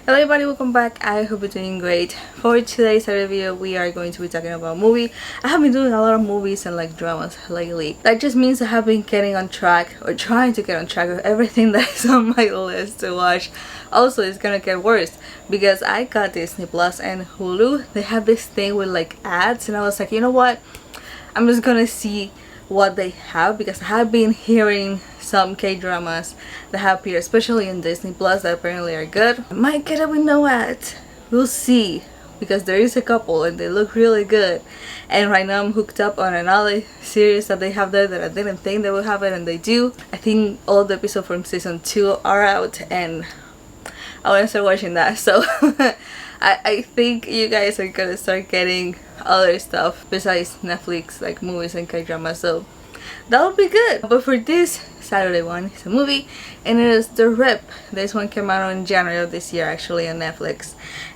Hello everybody, welcome back. I hope you're doing great. For today's review, we are going to be talking about a movie. I have been doing a lot of movies and dramas lately. That just means I have been getting on track or trying to get on track with everything that is on my list to watch. Also, it's gonna get worse because I got Disney Plus and Hulu. They have this thing with ads, and I was like, you know what? I'm just gonna see what they have because I have been hearing some K-dramas that have appeared, especially in Disney Plus, that apparently are good. I might get it with no ads. We'll see, because there is a couple and they look really good. And right now I'm hooked up on another series that they have there that I didn't think they would have it, and they do. I think all the episodes from season 2 are out and I want to start watching that. So I think you guys are gonna start getting other stuff besides Netflix, like movies and K-dramas, so that would be good. But for this Saturday one, it's a movie, and it is The Rip. This one came out in January of this year, actually, on Netflix,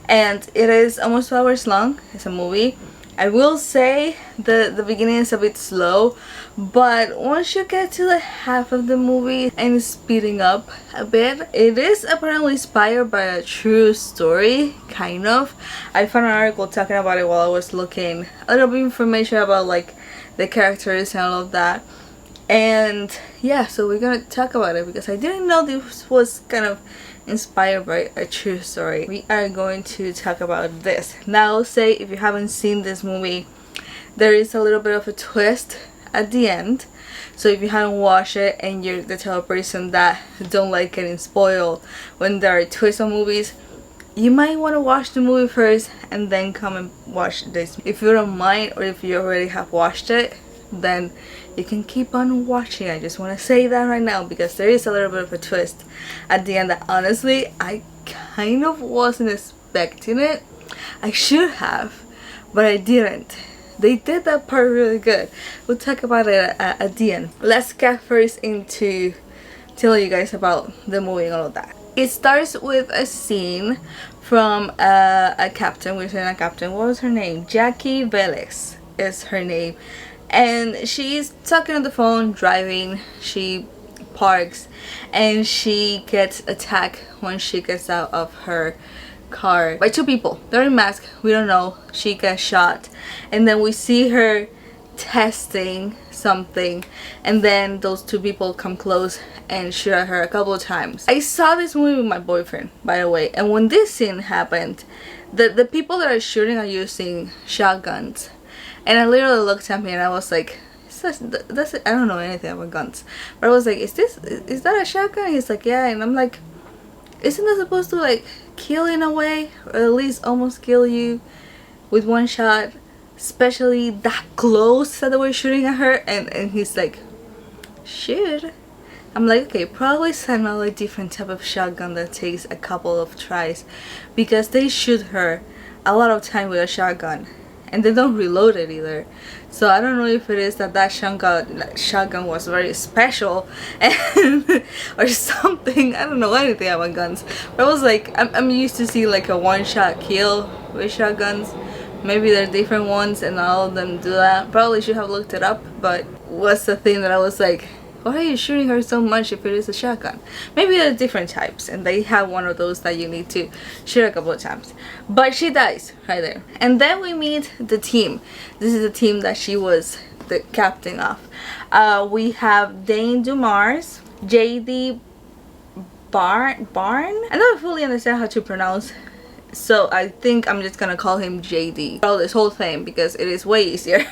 and it is almost 2 hours long. It's a movie. I will say the beginning is a bit slow, but once you get to the half of the movie and it's speeding up a bit, it is apparently inspired by a true story, kind of. I found an article talking about it while I was looking a little bit of information about the characters and all of that. And yeah, so we're gonna talk about it because I didn't know this was kind of inspired by a true story. We are going to talk about this. Now, I'll say if you haven't seen this movie, there is a little bit of a twist at the end. So if you haven't watched it and you're the type of person that don't like getting spoiled when there are twists on movies, you might want to watch the movie first and then come and watch this. If you don't mind, or if you already have watched it, then you can keep on watching. I just want to say that right now because there is a little bit of a twist at the end that honestly I kind of wasn't expecting it. I should have, but I didn't. They did that part really good. We'll talk about it at the end. Let's get first into telling you guys about the movie and all of that. It starts with a scene from a captain. We're saying a captain. What was her name? Jackie Velez is her name. And she's talking on the phone, driving. She parks and she gets attacked when she gets out of her car by 2 people. They're in masks. We don't know. She gets shot. And then we see her testing something. And then those 2 people come close and shoot at her a couple of times. I saw this movie with my boyfriend, by the way. And when this scene happened, the people that are shooting are using shotguns. And I literally looked at me and I was like, that's I don't know anything about guns. But I was like, is that a shotgun? He's like, yeah. And I'm like, isn't that supposed to kill in a way? Or at least almost kill you with one shot? Especially that close that they were shooting at her. And he's like, shoot. I'm like, okay, probably another different type of shotgun that takes a couple of tries. Because they shoot her a lot of time with a shotgun. And they don't reload it either. So I don't know if it is that shotgun was very special and or something. I don't know anything about guns. But I was like, I'm used to see a one-shot kill with shotguns. Maybe they're different ones and all of them do that. Probably should have looked it up. But what's the thing that I was like, why are you shooting her so much if it is a shotgun? Maybe there are different types and they have one of those that you need to shoot a couple of times. But she dies right there. And then we meet the team. This is the team that she was the captain of. We have Dane DeMars, JD Barn. I don't fully understand how to pronounce, so I think I'm just gonna call him JD. All this whole thing because it is way easier.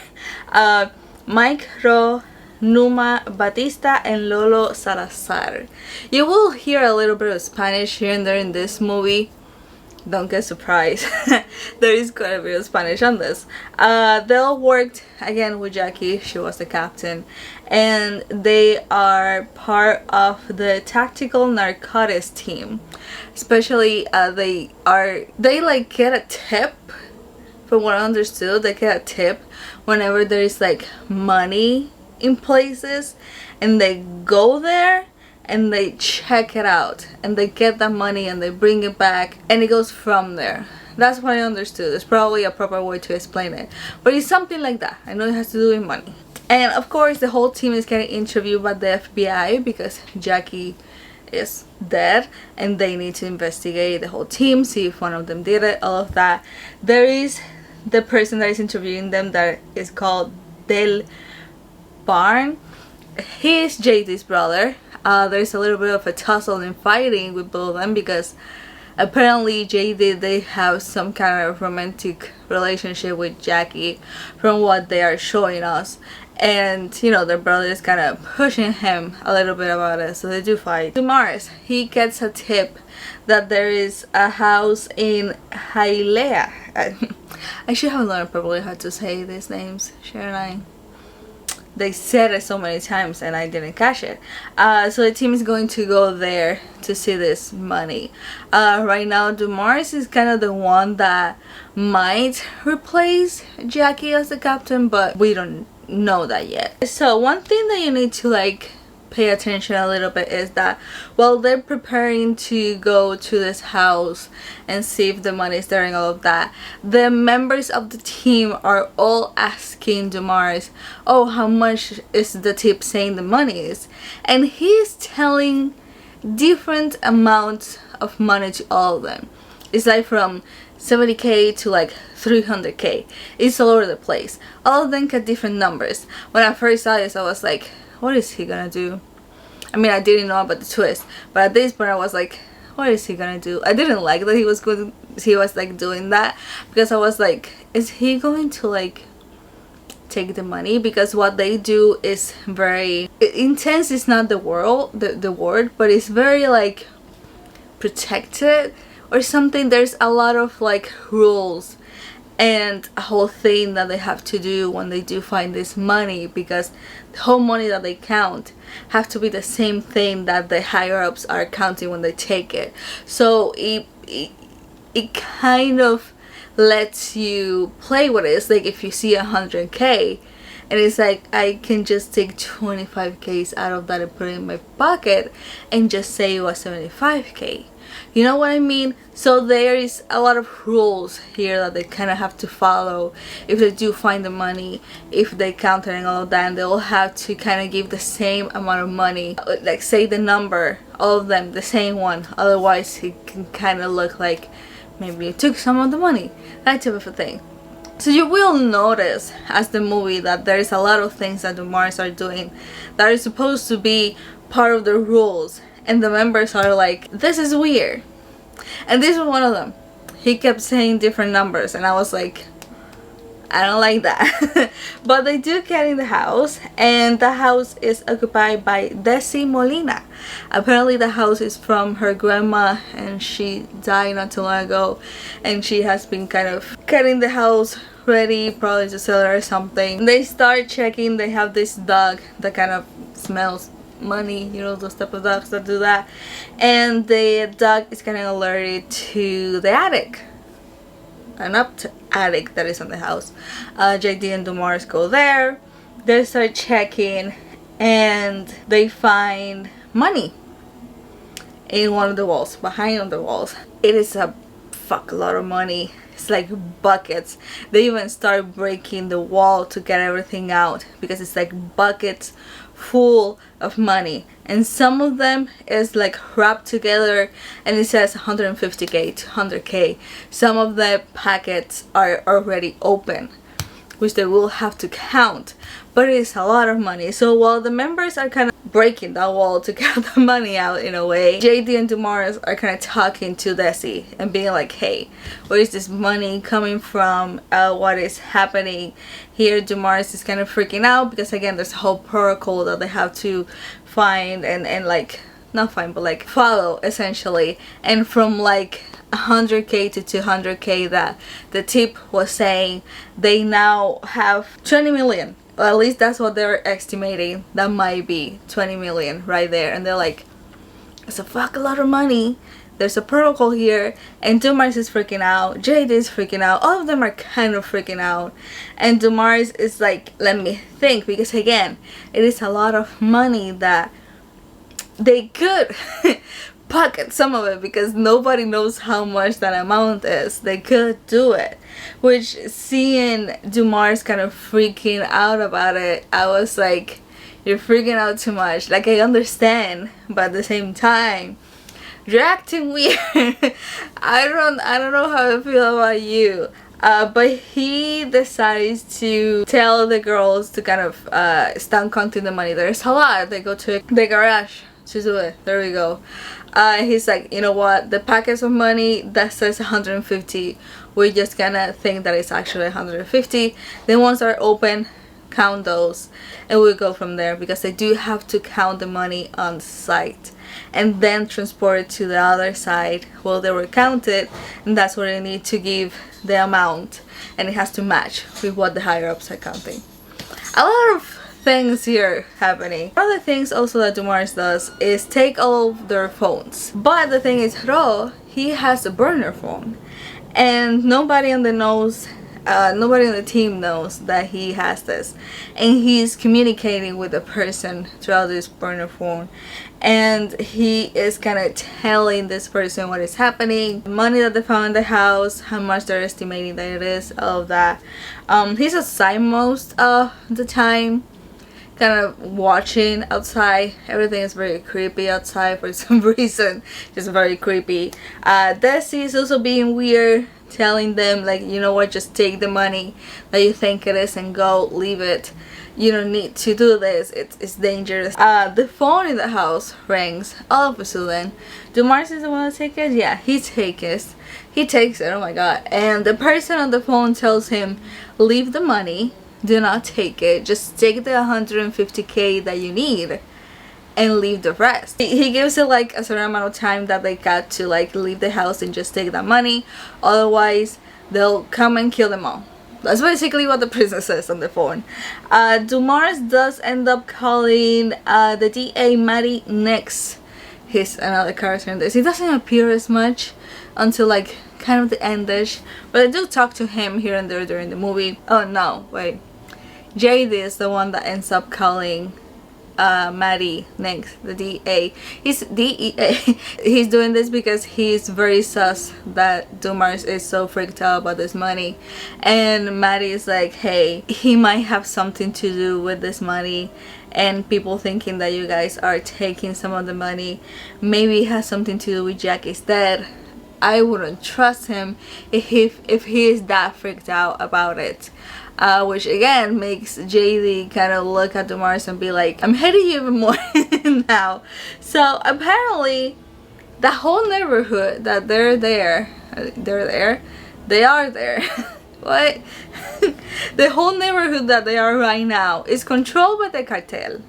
Mike Rowe, Numa Batista, and Lolo Salazar. You will hear a little bit of Spanish here and there in this movie. Don't get surprised. There is quite a bit of Spanish on this. They all worked again with Jackie. She was the captain, and they are part of the tactical narcotics team. Especially they get a tip. From what I understood, they get a tip whenever there is money in places, and they go there and they check it out and they get that money and they bring it back and it goes from there. That's what I understood. It's probably a proper way to explain it, but it's something like that. I know it has to do with money. And of course the whole team is getting interviewed by the FBI because Jackie is dead, and they need to investigate the whole team, see if one of them did it, all of that. There is the person that is interviewing them that is called Del Barn. He is JD's brother. There's a little bit of a tussle and fighting with both of them because apparently JD, they have some kind of romantic relationship with Jackie from what they are showing us. And, you know, their brother is kind of pushing him a little bit about it, so they do fight. Dumars, he gets a tip that there is a house in Hialeah. I should have learned probably how to say these names, shouldn't I? They said it so many times and I didn't catch it. So the team is going to go there to see this money. Right now, Dumars is kind of the one that might replace Jackie as the captain, but we don't know that yet. So one thing that you need to like pay attention a little bit is that while they're preparing to go to this house and see if the money is there and all of that, the members of the team are all asking Dumars, oh, how much is the tip saying the money is? And he's telling different amounts of money to all of them. It's like from 70k to like 300k. It's all over the place. All of them got different numbers. When I first saw this, I was like, what is he gonna do? I mean, I didn't know about the twist, but at this point I was like, what is he gonna do? I didn't like that he was like doing that, because I was like, is he going to like take the money? Because what they do is very intense. It's not the word, but it's very like protected or something. There's a lot of like rules and a whole thing that they have to do when they do find this money, because the whole money that they count have to be the same thing that the higher ups are counting when they take it. So it kind of lets you play with it. It's like if you see 100k and it's like, I can just take 25k's out of that and put it in my pocket and just say it was 75k. You know what I mean? So there is a lot of rules here that they kind of have to follow if they do find the money, if they count it and all of that, and they'll have to kind of give the same amount of money, like say the number, all of them the same one, otherwise it can kind of look like maybe you took some of the money, that type of a thing. So you will notice as the movie that there is a lot of things that the Mars are doing that are supposed to be part of the rules, and the members are like, this is weird. And this was one of them. He kept saying different numbers and I was like, I don't like that. But they do get in the house, and the house is occupied by Desi Molina. Apparently the house is from her grandma and she died not too long ago, and she has been kind of getting the house ready, probably to sell it or something. They start checking. They have this dog that kind of smells money, you know, those type of dogs that do that, and the dog is kind of alerted to the attic, an attic that is on the house. JD and Dumars go there. They start checking and they find money in one of the walls, behind the walls. It is a fuck lot of money. It's like buckets. They even start breaking the wall to get everything out, because it's like buckets full of money, and some of them is like wrapped together and it says 150k to 100k. Some of the packets are already open, which they will have to count, but it is a lot of money. So while the members are kind of breaking that wall to get the money out in a way, JD and Dumars are kind of talking to Desi and being like, hey, where is this money coming from? What is happening here? Dumars is kind of freaking out because again, there's a whole protocol that they have to find and like, not find, but like follow essentially. And from like 100k to 200k that the tip was saying, they now have 20 million. Or at least that's what they're estimating. That might be 20 million right there. And they're like, it's a fuck a lot of money. There's a protocol here. And Dumars is freaking out. JD is freaking out. All of them are kind of freaking out. And Dumars is like, let me think. Because again, it is a lot of money that they could pocket some of it, because nobody knows how much that amount is. They could do it, which seeing Dumars kind of freaking out about it, I was like, you're freaking out too much. Like, I understand, but at the same time, you're acting weird. I don't know how I feel about you. But he decides to tell the girls to kind of start counting the money. There's a lot. They go to the garage to do it. There we go. He's like, you know what? The packets of money that says 150, we're just gonna think that it's actually 150. Then once they're open, count those, and we'll go from there, because they do have to count the money on site and then transport it to the other side while they were counted, and that's where they need to give the amount, and it has to match with what the higher ups are counting. A lot of things here happening. One of the things also that Dumars does is take all of their phones, but the thing is, Ro, he has a burner phone, and nobody on the team knows that he has this, and he's communicating with the person throughout this burner phone, and he is kind of telling this person what is happening, the money that they found in the house, how much they're estimating that it is, all of that. He's outside most of the time, kind of watching outside. Everything is very creepy outside for some reason, just very creepy. Desi is also being weird, telling them like, you know what, just take the money that you think it is and go, leave it. You don't need to do this, it's dangerous. The phone in the house rings all of a sudden. Dumars is the one that takes it? Yeah, he takes it, oh my god. And the person on the phone tells him, leave the money, do not take it, just take the 150k that you need and leave the rest. He gives it like a certain amount of time that they got to like leave the house and just take that money, otherwise they'll come and kill them all. That's basically what the prisoner says on the phone. Dumars does end up calling the DA Matty Nix. He's another character in this. He doesn't appear as much until like kind of the endish, but I do talk to him here and there during the movie. Oh no, wait. JD is the one that ends up calling Matty Nix, the DA. He's DEA. He's doing this because he's very sus that Dumars is so freaked out about this money, and Matty is like, hey, he might have something to do with this money, and people thinking that you guys are taking some of the money. Maybe it has something to do with Jackie's death. I wouldn't trust him if he is that freaked out about it. Which again makes JD kind of look at Dumars and be like, I'm hating you even more now. So apparently the whole neighborhood that they are there what? The whole neighborhood that they are right now is controlled by the cartel.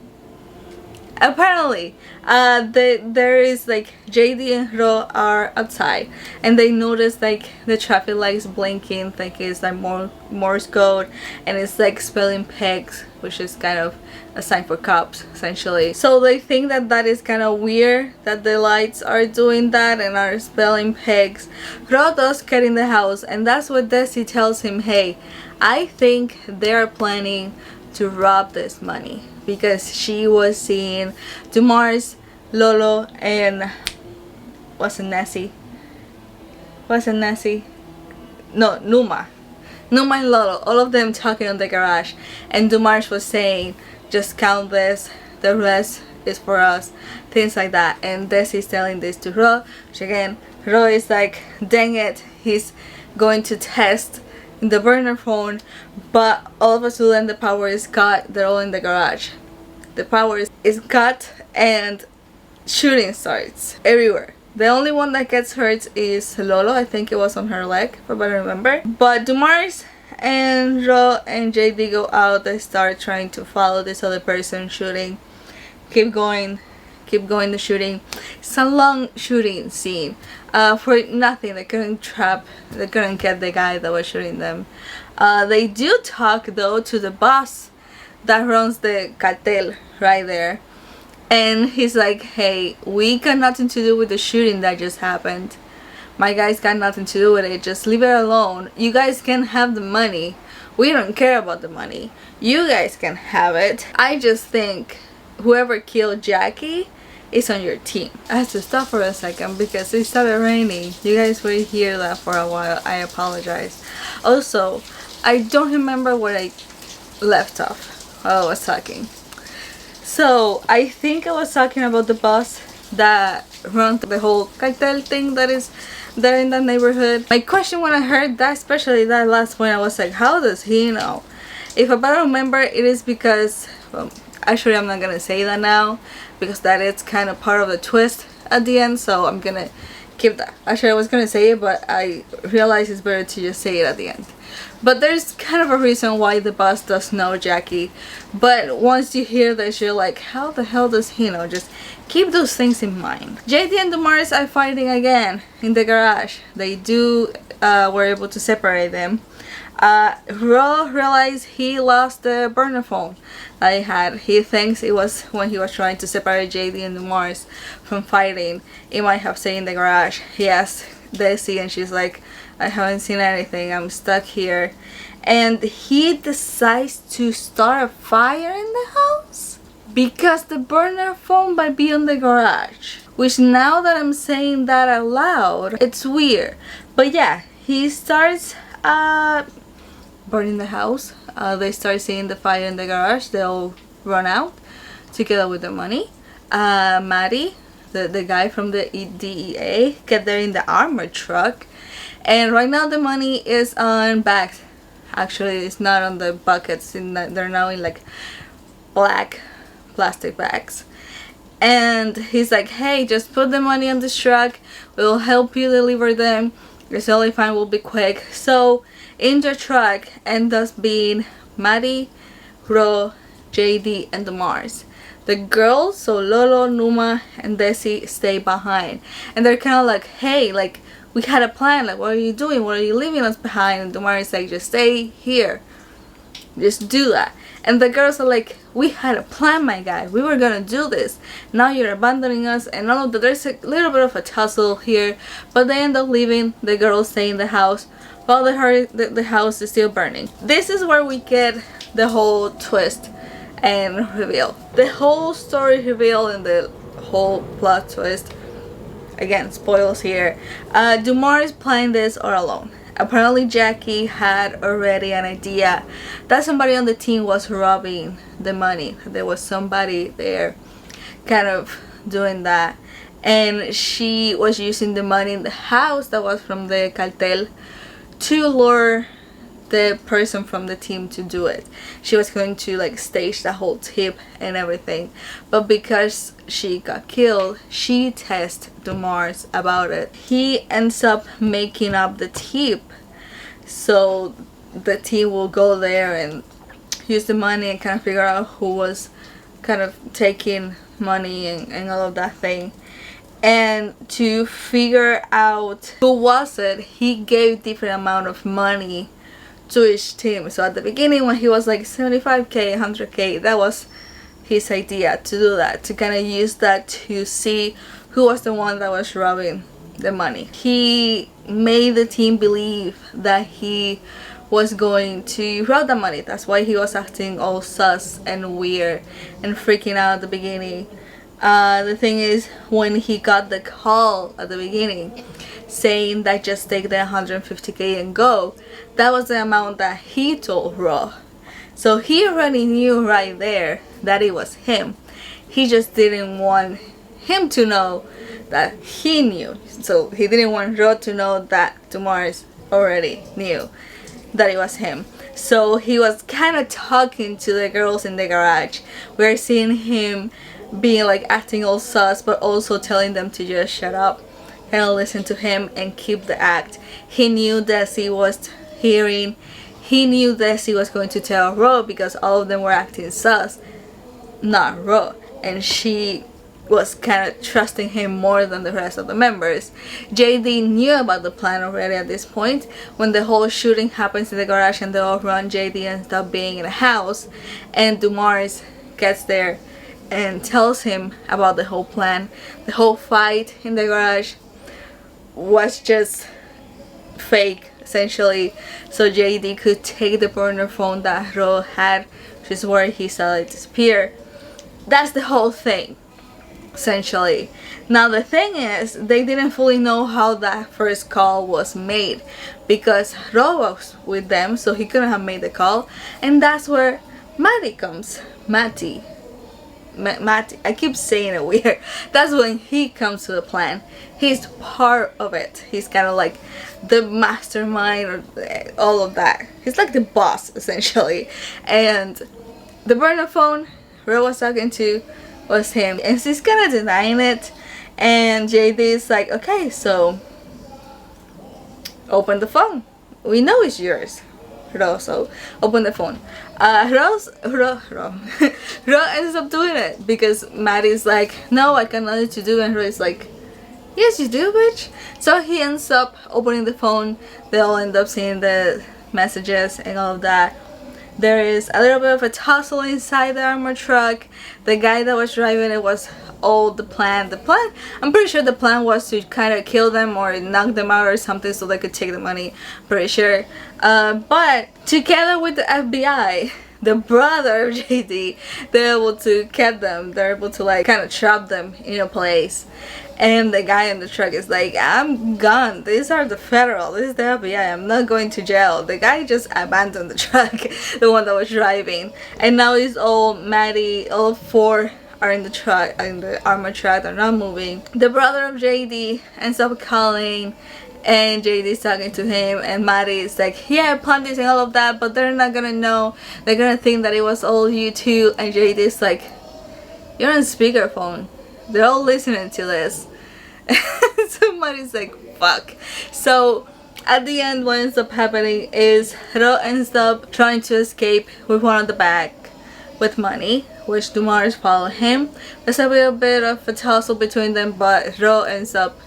Apparently, there is like JD and Ro are outside, and they notice like the traffic lights blinking, like it's like Morse code, and it's like spelling pegs, which is kind of a sign for cops essentially. So they think that that is kind of weird that the lights are doing that and are spelling pegs. Ro does get in the house, and that's what Desi tells him, hey, I think they're planning to rob this money, because she was seeing Dumars, Lolo, and Numa and Lolo, all of them talking in the garage, and Dumars was saying, just count this, the rest is for us, things like that. And Desi is telling this to Ro, which again, Ro is like, dang it, he's going to test the burner phone, but all of a sudden the power is cut. They're all in the garage. The power is cut and shooting starts everywhere. The only one that gets hurt is Lolo. I think it was on her leg, if I remember. But Dumars and Ro and JD go out. They start trying to follow this other person shooting. Keep going the shooting. It's a long shooting scene for nothing. They couldn't get the guy that was shooting them. They do talk though to the boss that runs the cartel right there, and he's like, hey, we got nothing to do with the shooting that just happened. My guys got nothing to do with it, just leave it alone. You guys can have the money, we don't care about the money, you guys can have it. I just think whoever killed Jackie is on your team. I have to stop for a second because it started raining. You guys will hear that for a while. I apologize. Also, I don't remember where I left off while I was talking. So I think I was talking about the boss that runs the whole cartel thing that is there in that neighborhood. My question when I heard that, especially that last point, I was like, how does he know? If I better remember, it is because, well, actually I'm not gonna say that now because that is kind of part of the twist at the end, so I'm gonna keep that. Actually I was gonna say it, but I realized it's better to just say it at the end. But there's kind of a reason why the boss does know Jackie. But once you hear this, you're like, how the hell does he know? Just keep those things in mind. JD and Damaris are fighting again in the garage. They were able to separate them. Ro realized he lost the burner phone that he had. He thinks it was when he was trying to separate JD and Damaris from fighting. It might have stayed in the garage. He asked Desi and she's like, I haven't seen anything, I'm stuck here. And he decides to start a fire in the house because the burner phone might be in the garage. Which now that I'm saying that out loud, it's weird. But yeah, he starts burning the house. They start seeing the fire in the garage. They all run out together with the money. Maddie, the guy from the DEA, get there in the armored truck. And right now the money is on bags. Actually, it's not on the buckets. They're now in like black plastic bags. And he's like, hey, just put the money on this truck. We'll help you deliver them. It's totally fine. We'll be quick. So in the truck ends up being Maddie, Ro, JD, and Damaris. The girls, so Lolo, Numa, and Desi, stay behind. And they're kind of like, hey, like, we had a plan, like, what are you doing? What are you leaving us behind? And Damaris like, just stay here. Just do that. And the girls are like, we had a plan, my guy. We were gonna do this. Now you're abandoning us. And all of that. There's a little bit of a tussle here. But they end up leaving. The girls stay in the house while the house is still burning. This is where we get the whole twist and reveal. The whole story reveal and the whole plot twist. Again, spoils here. Damaris planned this all alone. Apparently Jackie had already an idea that somebody on the team was robbing the money. There was somebody there kind of doing that. And she was using the money in the house that was from the cartel to lure the person from the team to do it. She was going to like stage the whole tip and everything, but because she got killed, she tests Damaris about it. He ends up making up the tip so the team will go there and use the money and kind of figure out who was kind of taking money and all of that thing. And to figure out who was it, he gave different amount of money to each team. So at the beginning when he was like 75k, 100k, that was his idea to do that, to kind of use that to see who was the one that was robbing the money. He made the team believe that he was going to rob the money. That's why he was acting all sus and weird and freaking out at the beginning. The thing is, when he got the call at the beginning saying that just take the 150k and go, that was the amount that he told Ro. So he already knew right there that it was him. He just didn't want him to know that he knew. So he didn't want Ro to know that Damaris already knew that it was him. So he was kind of talking to the girls in the garage. We're seeing him being like acting all sus, but also telling them to just shut up and listen to him and keep the act. He knew Desi was hearing. He knew Desi was going to tell Ro because all of them were acting sus, not Ro. And she was kind of trusting him more than the rest of the members. JD knew about the plan already at this point. When the whole shooting happens in the garage and they all run, JD ends up being in a house. And Damaris gets there and tells him about the whole plan. The whole fight in the garage was just fake, essentially, so JD could take the burner phone that Ro had, which is where he saw it disappear. That's the whole thing, essentially. Now the thing is, they didn't fully know how that first call was made because Ro was with them, so he couldn't have made the call. And that's where Maddie comes. Matty. Matt, I keep saying it weird. That's when he comes to the plan. He's part of it. He's kind of like the mastermind or all of that. He's like the boss essentially. And the burner phone Ro was talking to was him, and she's kind of denying it. And JD is like, okay, so open the phone. We know it's yours. Ro, so open the phone. Ro ends up doing it because Maddie's like, no, I got nothing to do, and Ro is like, yes you do, bitch. So he ends up opening the phone. They all end up seeing the messages and all of that. There is a little bit of a tussle inside the armor truck. The guy that was driving it was all the plan. I'm pretty sure the plan was to kind of kill them or knock them out or something so they could take the money. Pretty sure. But together with the FBI, the brother of JD, they're able to get them. They're able to like kind of trap them in a place. And the guy in the truck is like, I'm gone. These are the federal. This is the FBI. I'm not going to jail. The guy just abandoned the truck, the one that was driving. And now it's all Maddie, all four are in the truck, in the armored truck. They're not moving. The brother of JD ends up calling, and JD's talking to him, and Maddie is like, yeah, I planned this and all of that, but they're not gonna know. They're gonna think that it was all you too. And JD's like, you're on speakerphone. They're all listening to this. Somebody's like, fuck. So at the end, what ends up happening is Ro ends up trying to escape with one of the bag with money, which Dumars follow him. There's a little bit of a tussle between them, but Ro ends up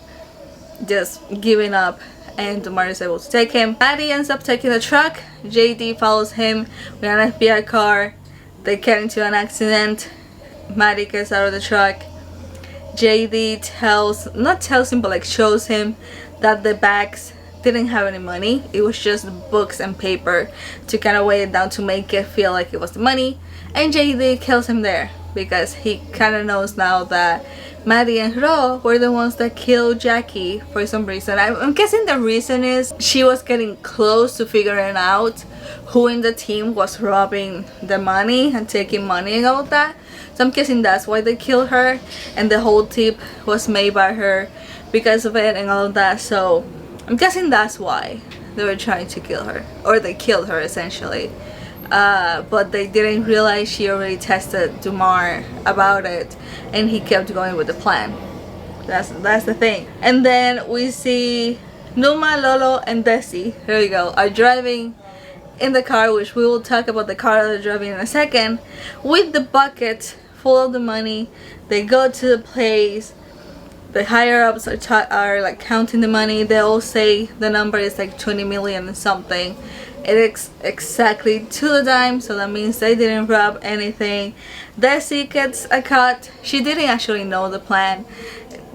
just giving up, and Dumars is able to take him. Maddie ends up taking the truck. JD follows him with an FBI car. They get into an accident. Maddie gets out of the truck. JD tells him, but like shows him that the bags didn't have any money. It was just books and paper to kind of weigh it down to make it feel like it was the money. And JD kills him there because he kind of knows now that Maddie and Ro were the ones that killed Jackie for some reason. I'm guessing the reason is she was getting close to figuring out who in the team was robbing the money and taking money and all of that. So I'm guessing that's why they killed her, and the whole tip was made by her because of it and all of that. So I'm guessing that's why they were trying to kill her, or they killed her essentially. But they didn't realize she already tested Dumar about it, and he kept going with the plan. That's the thing. And then we see Numa, Lolo, and Desi, here we go, are driving in the car, which we will talk about the car they're driving in a second, with the bucket full of the money. They go to the place. The higher ups are like counting the money. They all say the number is like 20 million and something. It is exactly to the dime, so that means they didn't rob anything. Desi gets a cut. She didn't actually know the plan.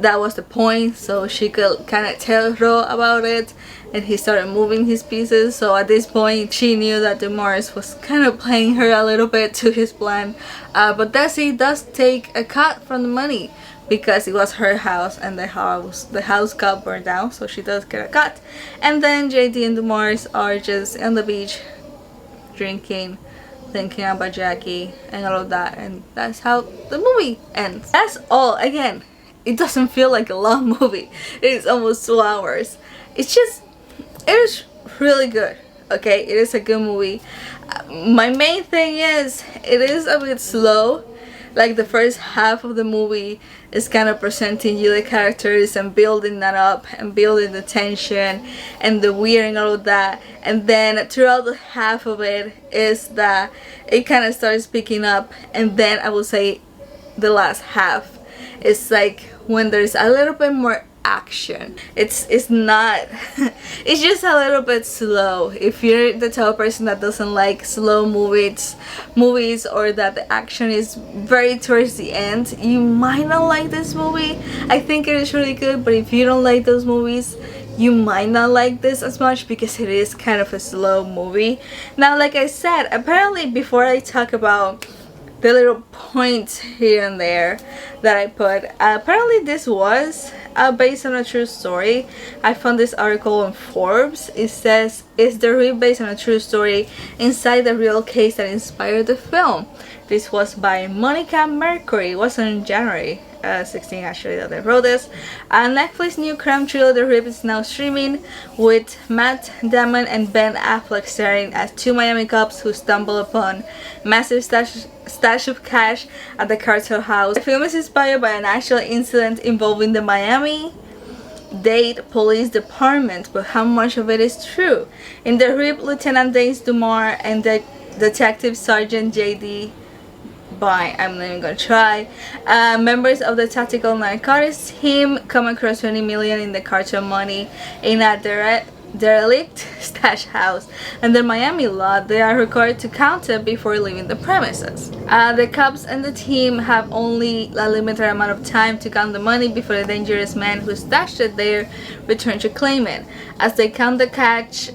That was the point, so she could kind of tell Ro about it, and he started moving his pieces. So at this point, she knew that Dumars was kind of playing her a little bit to his plan. But Desi does take a cut from the money because it was her house, and the house got burned down, so she does get a cut. And then JD and Dumars are just on the beach drinking, thinking about Jackie and all of that, and that's how the movie ends. That's all. Again, it doesn't feel like a long movie. It is almost 2 hours. It is really good. Okay, it is a good movie. My main thing is it is a bit slow. Like the first half of the movie is kind of presenting you the characters and building that up and building the tension and the weird and all of that, and then throughout the half of it is that it kind of starts picking up, and then I will say the last half is like when there's a little bit more action. It's not it's just a little bit slow. If you're the type of person that doesn't like slow movies or that the action is very towards the end, you might not like this movie. I think it is really good, but if you don't like those movies, you might not like this as much because it is kind of a slow movie. Now, like I said, apparently before I talk about the little points here and there that I put. Apparently this was based on a true story. I found this article on Forbes. It says, is the Rip based on a true story inside the real case that inspired the film? This was by Monica Mercury. It was in January 16 actually that they wrote this. Netflix new crime thriller The Rip is now streaming, with Matt Damon and Ben Affleck starring as two Miami cops who stumble upon massive stash of cash at the cartel house. The film is inspired by an actual incident involving the Miami-Dade Police Department, but how much of it is true? In The Rip, Lieutenant Danes Dumar and Detective Sergeant J.D. I'm not even gonna try. Members of the tactical narcotics team come across 20 million in the cartel money in a derelict stash house. Under Miami law, they are required to count it before leaving the premises. The cops and the team have only a limited amount of time to count the money before the dangerous man who stashed it there return to claim it. As they count the cash,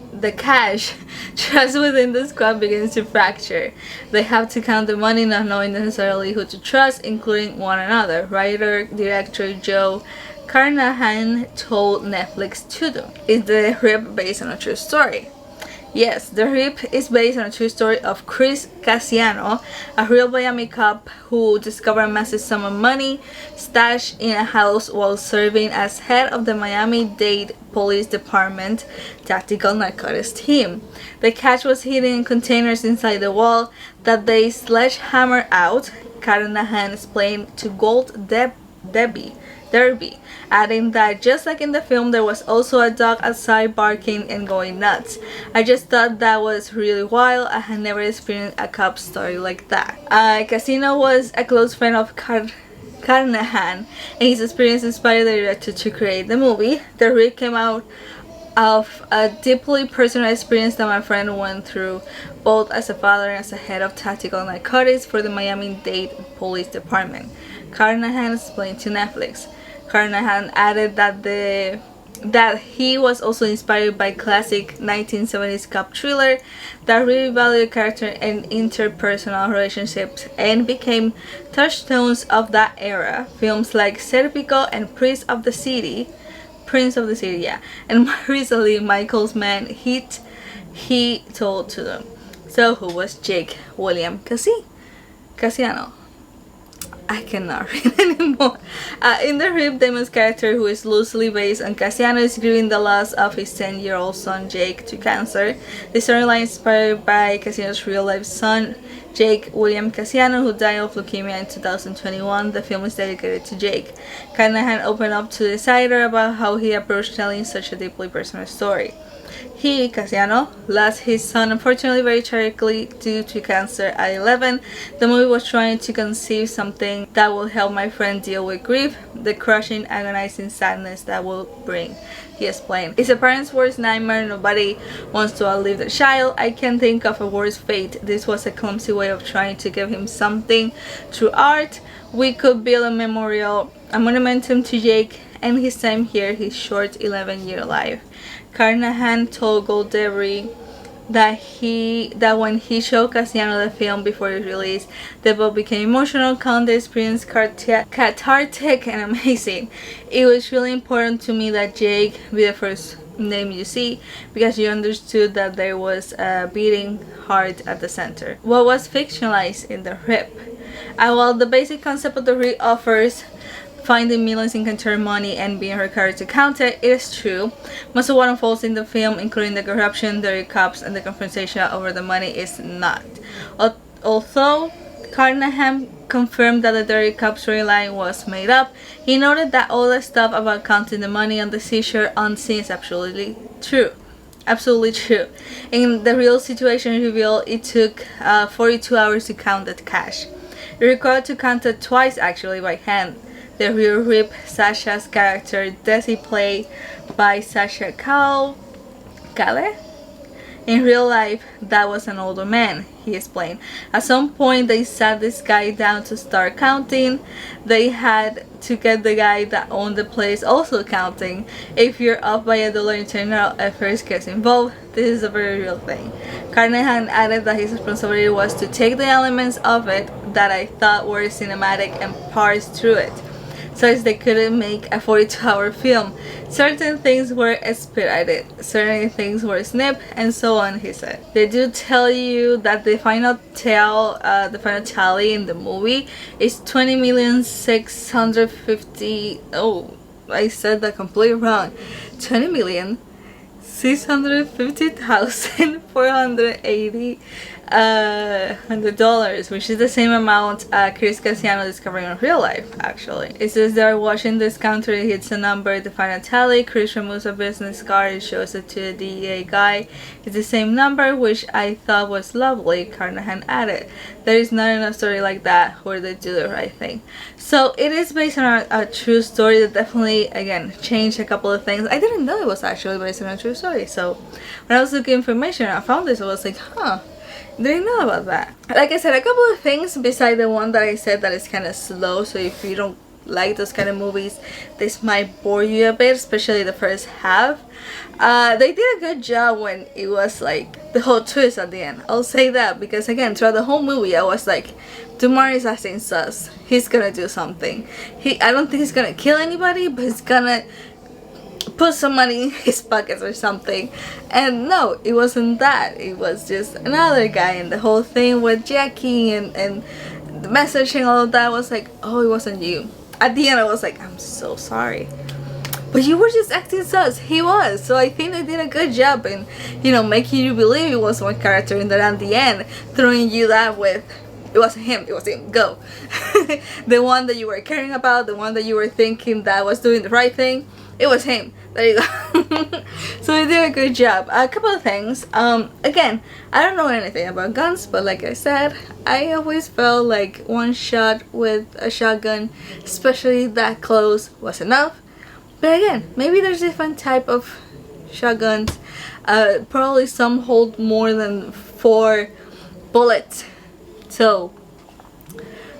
trust within the squad begins to fracture. They have to count the money not knowing necessarily who to trust, including one another. Writer-director Joe Carnahan told Netflix to do. Is The Rip based on a true story? Yes, The Rip is based on a true story of Chris Casiano, a real Miami cop who discovered a massive sum of money stashed in a house while serving as head of the Miami-Dade Police Department Tactical Narcotics Team. The cash was hidden in containers inside the wall that they sledgehammered out, Carnahan explained to Gold Derby, adding that just like in the film, there was also a dog outside barking and going nuts. I just thought that was really wild. I had never experienced a cop story like that. Casino was a close friend of Carnahan, and his experience inspired the director to create the movie. The Rip came out of a deeply personal experience that my friend went through, both as a father and as a head of tactical narcotics for the Miami-Dade Police Department, Carnahan explained to Netflix. Carnahan added that he was also inspired by classic 1970s cop thriller that really valued character and interpersonal relationships and became touchstones of that era. Films like Serpico and Prince of the City, yeah, and more recently Michael's Man hit he told to them. So who was Jake William Casiano? I cannot read anymore. In The Rip, Damon's character, who is loosely based on Casiano, is grieving the loss of his 10-year-old son Jake to cancer. The storyline is inspired by Casiano's real-life son, Jake William Casiano, who died of leukemia in 2021. The film is dedicated to Jake. Carnahan opened up to the insider about how he approached telling such a deeply personal story. He, Casiano, lost his son unfortunately very tragically due to cancer at 11. The movie was trying to conceive something that will help my friend deal with grief, the crushing, agonizing sadness that will bring, he explained. It's a parent's worst nightmare. Nobody wants to outlive their child. I can't think of a worse fate. This was a clumsy way of trying to give him something through art. We could build a memorial, a monumentum to Jake and his time here, his short 11-year life. Carnahan told Goldberry that when he showed Casiano the film before its release, they both became emotional, calm, the experience cathartic and amazing. It was really important to me that Jake be the first name you see, because you understood that there was a beating heart at the center. What was fictionalized in The Rip? Well, the basic concept of The Rip offers finding millions in contained money and being required to count it. It is true. Most of what unfolds in the film, including the corruption, dirty cops, and the confrontation over the money, is not. Although Carnahan confirmed that the dirty cops storyline was made up, he noted that all the stuff about counting the money on the seashore on scene is absolutely true. Absolutely true. In the real situation revealed, it took 42 hours to count the cash. They required to count it twice actually by hand. The real Rip, Sasha's character, Desi, played by Sasha Calle, In real life, that was an older man, he explained. At some point, they sat this guy down to start counting. They had to get the guy that owned the place also counting. If you're off by $1, internal affairs gets involved. This is a very real thing. Carnahan added that his responsibility was to take the elements of it that I thought were cinematic and parse through it, so as they couldn't make a 42-hour film. Certain things were expedited, certain things were snipped, and so on, he said. They do tell you that the final tally in the movie is 20,650,000. Oh, I said that completely wrong. 20,650,480 $100, which is the same amount Chris Cassiano discovered in real life, actually. It says they're watching this counter, it hits a number, the final tally. Chris removes a business card and shows it to the DEA guy. It's the same number, which I thought was lovely, Carnahan added. There is not enough story like that where they do the right thing. So it is based on a true story that definitely, again, changed a couple of things. I didn't know it was actually based on a true story. So when I was looking information, I found this, I was like, huh. Didn't know about that. Like I said, a couple of things beside the one that I said that is kind of slow, so if you don't like those kind of movies, this might bore you a bit, especially the first half. They did a good job when it was like the whole twist at the end. I'll say that because again, throughout the whole movie I was like, Dumar is acting sus. He's gonna do something. I don't think he's gonna kill anybody, but he's gonna put some money in his pockets or something. And no, it wasn't that. It was just another guy, and the whole thing with Jackie and the message and all of that was like, oh, it wasn't you. At the end I was like, I'm so sorry, but you were just acting sus. He was. So I think they did a good job in, you know, making you believe it was one character, and then at the end throwing you that with, it wasn't him, it was him, go. The one that you were caring about, the one that you were thinking that was doing the right thing, it was him. There you go. So they did a good job. A couple of things. Again, I don't know anything about guns, but like I said, I always felt like one shot with a shotgun, especially that close, was enough. But again, maybe there's different type of shotguns. Probably some hold more than 4 bullets. So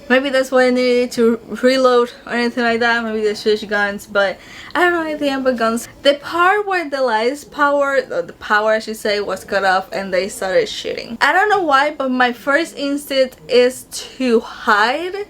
maybe that's why I needed to reload or anything like that. Maybe they switch guns, but I don't know anything about guns. The part where the light's power, or the power I should say, was cut off and they started shooting. I don't know why, but my first instinct is to hide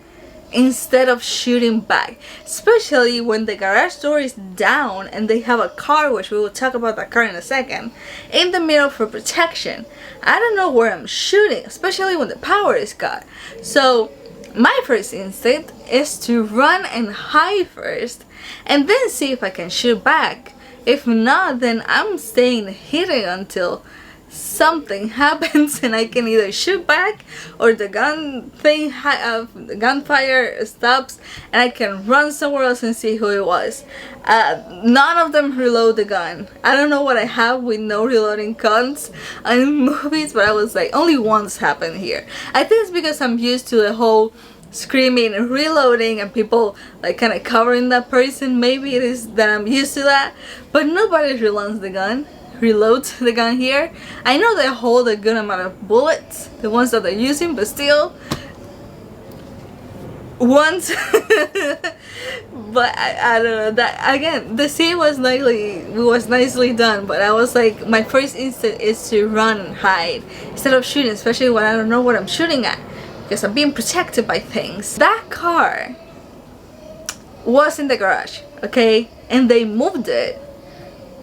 instead of shooting back. Especially when the garage door is down and they have a car, which we will talk about that car in a second, in the middle for protection. I don't know where I'm shooting, especially when the power is cut. So my first instinct is to run and hide first and then see if I can shoot back. If not, then I'm staying hidden until something happens and I can either shoot back or the gunfire stops and I can run somewhere else and see who it was. None of them reload the gun. I don't know what I have with no reloading guns in movies, but I was like, only once happened here. I think it's because I'm used to the whole screaming and reloading and people like kind of covering that person. Maybe it is that I'm used to that, but nobody reloads the gun here. I know they hold a good amount of bullets, the ones that they're using, but still once. But I don't know, that again, the scene was nicely done, but I was like, my first instinct is to run and hide instead of shooting, especially when I don't know what I'm shooting at, because I'm being protected by things. That car was in the garage, okay, and they moved it.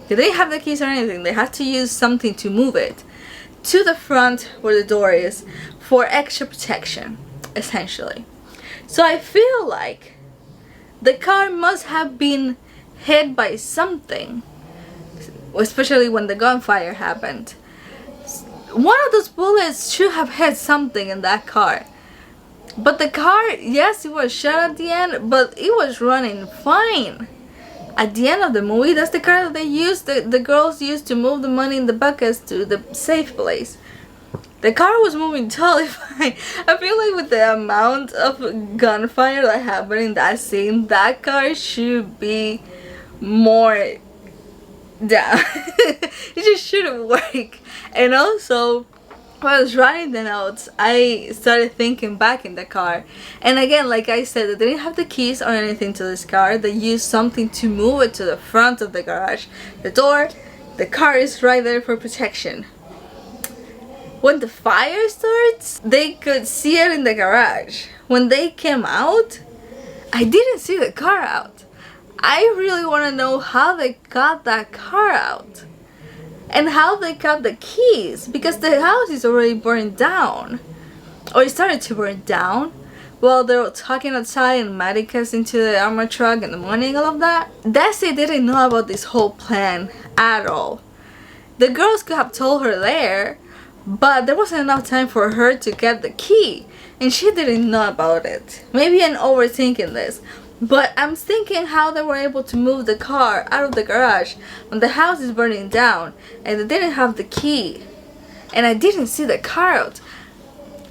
They didn't have the keys or anything. They had to use something to move it to the front where the door is for extra protection, essentially. So I feel like the car must have been hit by something, especially when the gunfire happened. One of those bullets should have hit something in that car. But the car, yes, it was shot at the end, but it was running fine. At the end of the movie, that's the car that they used, the girls used to move the money in the buckets to the safe place. The car was moving totally fine. I feel like with the amount of gunfire that happened in that scene, that car should be more down. It just shouldn't work. And also, while I was writing the notes, I started thinking back in the car. And again, like I said, they didn't have the keys or anything to this car. They used something to move it to the front of the garage. The door, the car is right there for protection. When the fire starts, they could see it in the garage. When they came out, I didn't see the car out. I really want to know how they got that car out. And how they got the keys, because the house is already burned down, or it started to burn down while they were talking outside and Maddie gets into the armor truck in the morning, all of that. Desi didn't know about this whole plan at all. The girls could have told her there, but there wasn't enough time for her to get the key, and she didn't know about it. Maybe I'm overthinking this, but I'm thinking how they were able to move the car out of the garage when the house is burning down and they didn't have the key. And I didn't see the car out.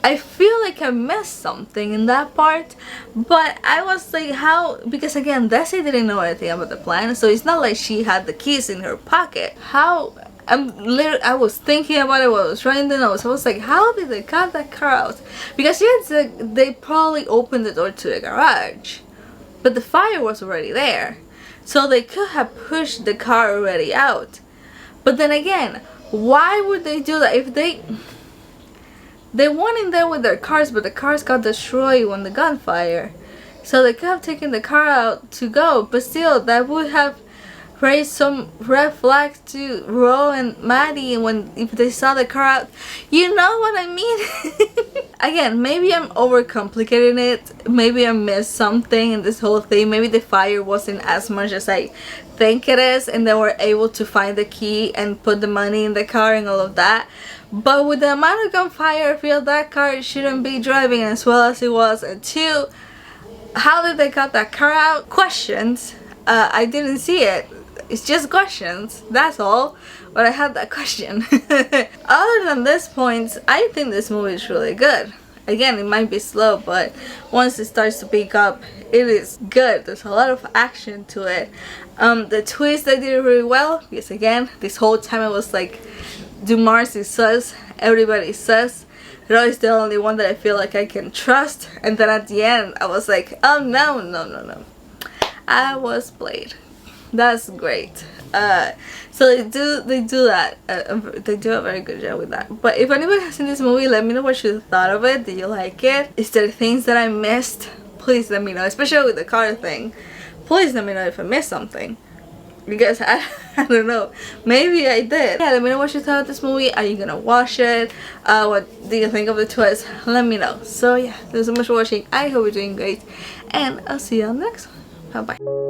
I feel like I missed something in that part, but I was like, how? Because again, Desi didn't know anything about the plan, so it's not like she had the keys in her pocket. How? I was thinking about it while I was writing the notes. I was like, how did they cut that car out? Because yes, they probably opened the door to the garage, but the fire was already there, so they could have pushed the car already out. But then again, why would they do that if they went in there with their cars, but the cars got destroyed when the gunfire? So they could have taken the car out to go, but still that would have raised some red flags to Ro and Maddie if they saw the car out. You know what I mean? Again, maybe I'm overcomplicating it. Maybe I missed something in this whole thing. Maybe the fire wasn't as much as I think it is, and they were able to find the key and put the money in the car and all of that. But with the amount of gunfire, I feel that car shouldn't be driving as well as it was. And two, how did they got that car out? Questions. I didn't see it. It's just questions, that's all. But I had that question. Other than this point, I think this movie is really good. Again, it might be slow, but once it starts to pick up, it is good. There's a lot of action to it. The twist, they did it really well, because again, this whole time I was like, Dumars is sus, everybody sus. Roy is the only one that I feel like I can trust. And then at the end, I was like, oh no, no, no, no. I was played. That's great. So they do that. They do a very good job with that. But if anybody has seen this movie, let me know what you thought of it. Did you like it? Is there things that I missed? Please let me know, especially with the car thing. Please let me know if I missed something, because I don't know, maybe I did. Yeah, let me know what you thought of this movie. Are you gonna watch it? What do you think of the twist? Let me know. So yeah, thanks so much for watching. I hope you're doing great, and I'll see you on the next one. Bye bye.